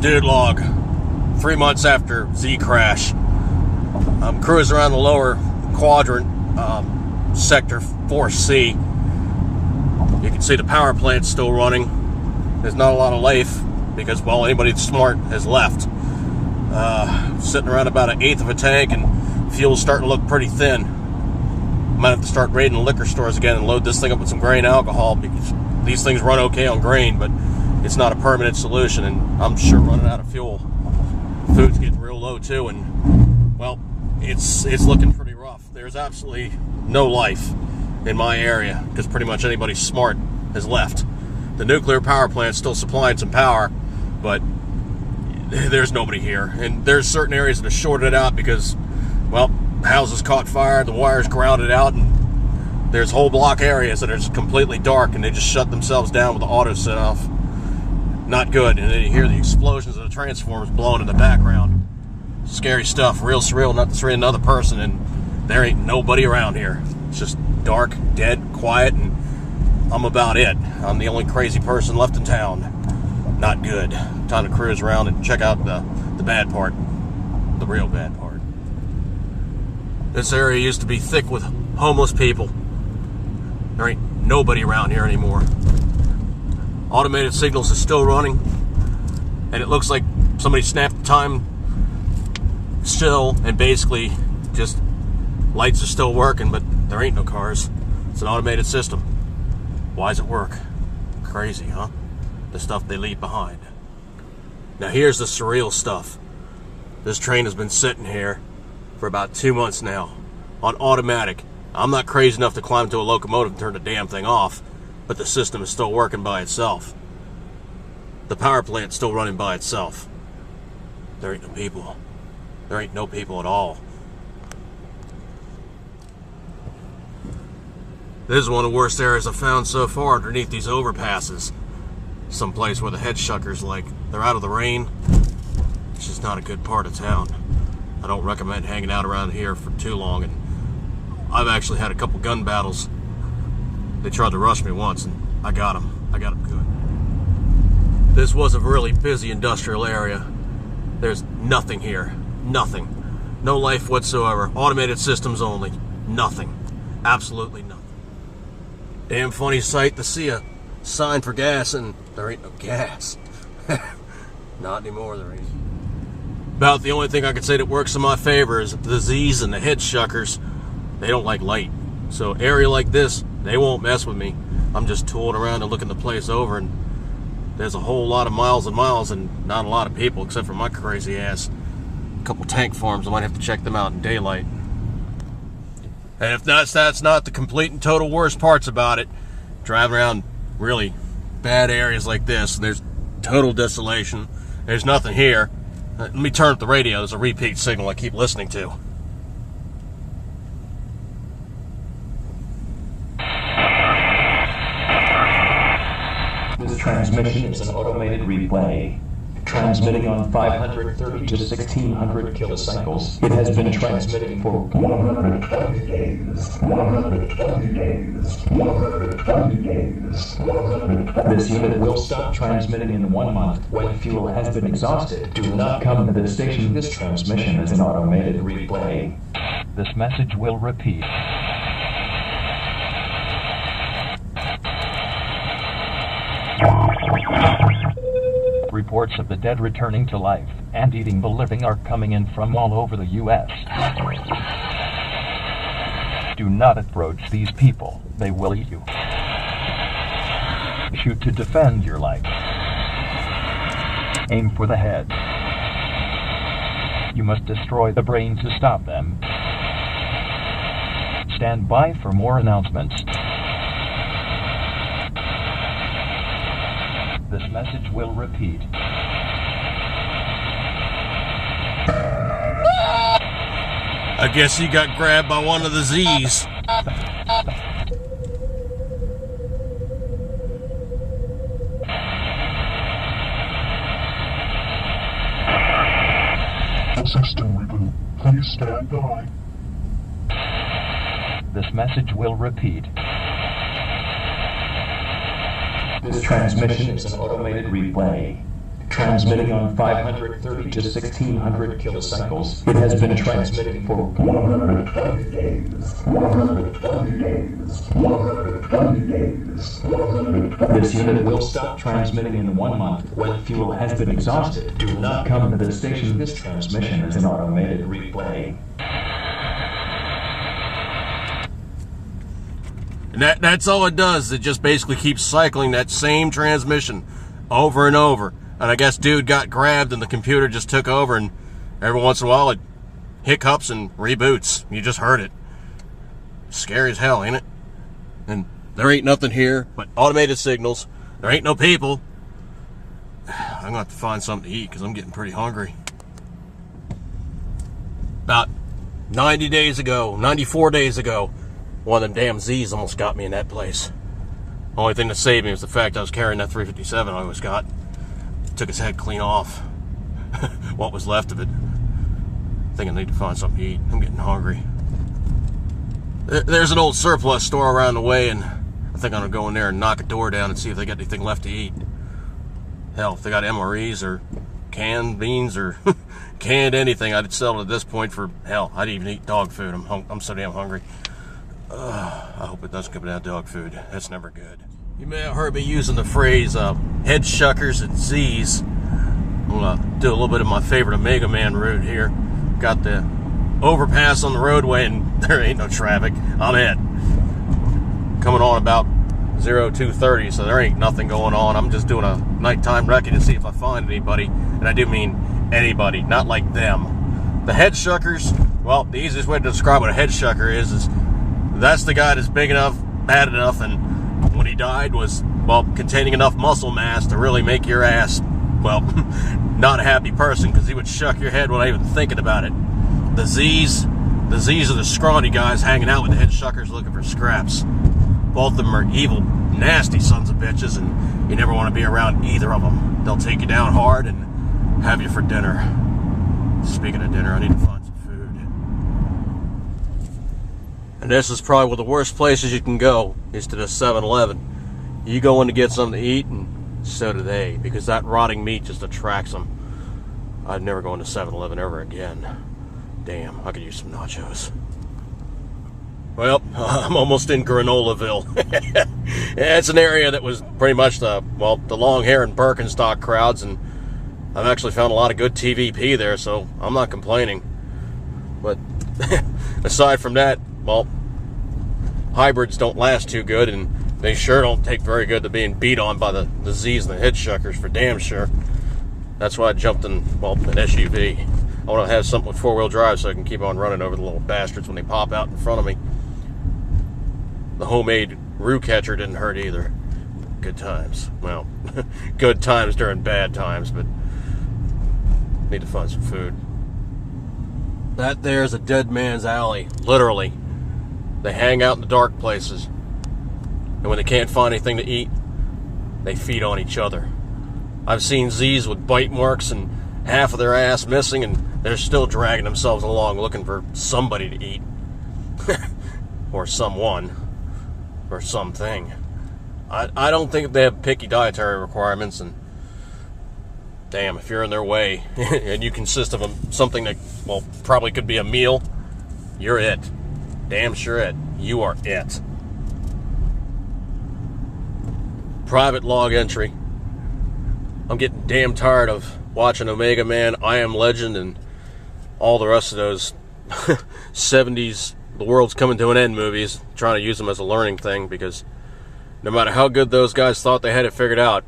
Dude log, 3 months after Z crash. I'm cruising around the lower quadrant, sector 4C. You can see the power plant's still running. There's not a lot of life because, well, anybody that's smart has left. Sitting around about 1/8 of a tank, and fuel's starting to look pretty thin. Might have to start raiding the liquor stores again and load this thing up with some grain alcohol, because these things run okay on grain, but it's not a permanent solution, and I'm sure running out of fuel. Food's getting real low too, and well, it's looking pretty rough. There's absolutely no life in my area because pretty much anybody smart has left. The nuclear power plant's still supplying some power, but there's nobody here. And there's certain areas that are shorted out because, well, houses caught fire, the wires grounded out, and there's whole block areas that are just completely dark, and they just shut themselves down with the auto set off. Not good. And then you hear the explosions of the transformers blowing in the background. Scary stuff, real surreal, not to see another person, and there ain't nobody around here. It's just dark, dead, quiet, and I'm about it. I'm the only crazy person left in town. Not good. Time to cruise around and check out the bad part. The real bad part. This area used to be thick with homeless people. There ain't nobody around here anymore. Automated signals is still running, and it looks like somebody snapped the time still, and basically just lights are still working, but there ain't no cars. It's an automated system. Why does it work? Crazy, huh? The stuff they leave behind. Now here's the surreal stuff. This train has been sitting here for about 2 months now on automatic. I'm not crazy enough to climb to a locomotive and turn the damn thing off, but the system is still working by itself. The power plant's still running by itself. There ain't no people. There ain't no people at all. This is one of the worst areas I've found so far, underneath these overpasses. Someplace where the head shuckers, like, they're out of the rain. It's just not a good part of town. I don't recommend hanging out around here for too long, and I've actually had a couple gun battles. They tried to rush me once, and I got them. I got them good. This was a really busy industrial area. There's nothing here. Nothing. No life whatsoever. Automated systems only. Nothing. Absolutely nothing. Damn funny sight to see a sign for gas, and there ain't no gas. Not anymore, there ain't. About the only thing I could say that works in my favor is the Z's and the head shuckers. They don't like light. So area like this, they won't mess with me. I'm just tooling around and looking the place over, and there's a whole lot of miles and miles and not a lot of people except for my crazy ass. A couple tank farms, I might have to check them out in daylight. And if that's not the complete and total worst parts about it, driving around really bad areas like this, and there's total desolation, there's nothing here. Let me turn up the radio, there's a repeat signal I keep listening to. This transmission is an automated replay. Transmitting on 530 to 1600 kilocycles. It has been transmitting for 120 days. 120 days. 120 days. This unit will stop transmitting in 1 month when fuel has been exhausted. Do not come to this station. This transmission is an automated replay. This message will repeat. Reports of the dead returning to life and eating the living are coming in from all over the U.S. Do not approach these people. They will eat you. Shoot to defend your life. Aim for the head. You must destroy the brain to stop them. Stand by for more announcements. This message will repeat. I guess he got grabbed by one of the Z's. System reboot. Please stand by. This message will repeat. This transmission is an automated replay. Transmitting on 530 to 1600 kilocycles. It has been transmitting for 120 days. 120 days. 120 days. This unit will stop transmitting in 1 month when fuel has been exhausted. Do not come to the station. This transmission is an automated replay. And that's all it does. It just basically keeps cycling that same transmission over and over. And I guess dude got grabbed and the computer just took over, and every once in a while it hiccups and reboots. You just heard it. Scary as hell, ain't it? And there ain't nothing here but automated signals. There ain't no people. I'm gonna have to find something to eat because I'm getting pretty hungry. About 90 days ago, 94 days ago, one of them damn Z's almost got me in that place. Only thing that saved me was the fact I was carrying that 357 I always got. Took his head clean off. What was left of it. I think I need to find something to eat. I'm getting hungry. There's an old surplus store around the way, and I think I'm gonna go in there and knock a door down and see if they got anything left to eat. Hell, if they got MRE'S or canned beans or canned anything, I'd sell it at this point for, hell, I'd even eat dog food. I'm so damn hungry. I hope it doesn't come down dog food. That's never good. You may have heard me using the phrase head shuckers and Z's. I'm gonna do a little bit of my favorite Omega Man route here. Got the overpass on the roadway and there ain't no traffic. I'm it. Coming on about 0230, so there ain't nothing going on. I'm just doing a nighttime recce to see if I find anybody, and I do mean anybody, not like them. The head shuckers, well, the easiest way to describe what a head shucker is that's the guy that's big enough, bad enough, and when he died was, well, containing enough muscle mass to really make your ass, well, not a happy person, because he would shuck your head without even thinking about it. The Z's are the scrawny guys hanging out with the head shuckers looking for scraps. Both of them are evil, nasty sons of bitches, and you never want to be around either of them. They'll take you down hard and have you for dinner. Speaking of dinner, I need to find some food. And this is probably one of the worst places you can go, is to the 7-Eleven. You go in to get something to eat, and so do they, because that rotting meat just attracts them. I'd never go into 7-Eleven ever again. Damn, I could use some nachos. Well, I'm almost in Granolaville. It's an area that was pretty much the long hair and Birkenstock crowds, and I've actually found a lot of good TVP there, so I'm not complaining. But aside from that, well, hybrids don't last too good, and they sure don't take very good to being beat on by the Z's and the head shuckers, for damn sure. That's why I jumped in, well, an SUV. I want to have something with four-wheel drive so I can keep on running over the little bastards when they pop out in front of me. The homemade root catcher didn't hurt either. Good times. Well, good times during bad times, but need to find some food. That there's a dead man's alley, literally. They hang out in the dark places, and when they can't find anything to eat, they feed on each other. I've seen Z's with bite marks and half of their ass missing, and they're still dragging themselves along looking for somebody to eat. Or someone. Or something. I don't think they have picky dietary requirements, and damn, if you're in their way and you consist of something that, well, probably could be a meal, you're it. Damn sure it. You are it. Private log entry. I'm getting damn tired of watching Omega Man, I Am Legend, and all the rest of those 70s The World's Coming to an End movies, trying to use them as a learning thing, because no matter how good those guys thought they had it figured out,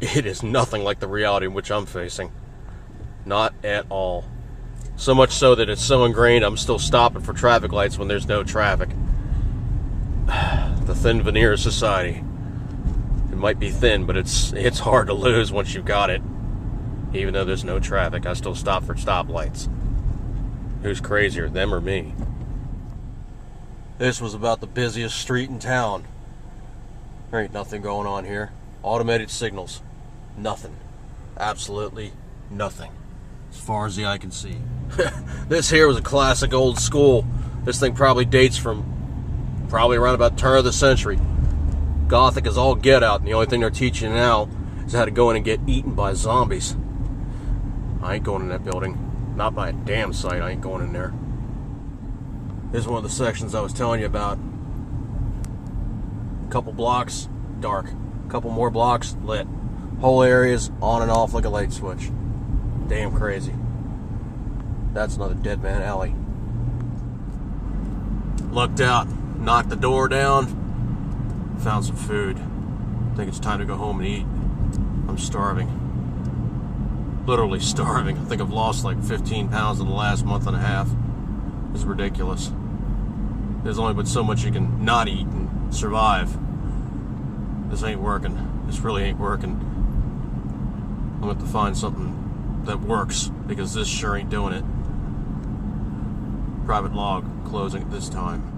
it is nothing like the reality in which I'm facing. Not at all. So much so that it's so ingrained I'm still stopping for traffic lights when there's no traffic. The thin veneer of society. It might be thin, but it's hard to lose once you've got it. Even though there's no traffic, I still stop for stoplights. Who's crazier, them or me? This was about the busiest street in town. There ain't nothing going on here. Automated signals. Nothing. Absolutely nothing. As far as the eye can see. This here was a classic old school. This thing probably dates from around about turn of the century. Gothic is all get out, and the only thing they're teaching now is how to go in and get eaten by zombies. I ain't going in that building. Not by a damn sight, I ain't going in there. This is one of the sections I was telling you about. Couple blocks, dark. Couple more blocks, lit. Whole areas on and off like a light switch. Damn crazy. That's another Dead Man Alley. Lucked out, knocked the door down, found some food. I think it's time to go home and eat. I'm starving. Literally starving. I think I've lost like 15 pounds in the last month and a half. It's ridiculous. There's only but so much you can not eat and survive. This ain't working. This really ain't working. I'm gonna have to find something that works, because this sure ain't doing it. Private log closing at this time.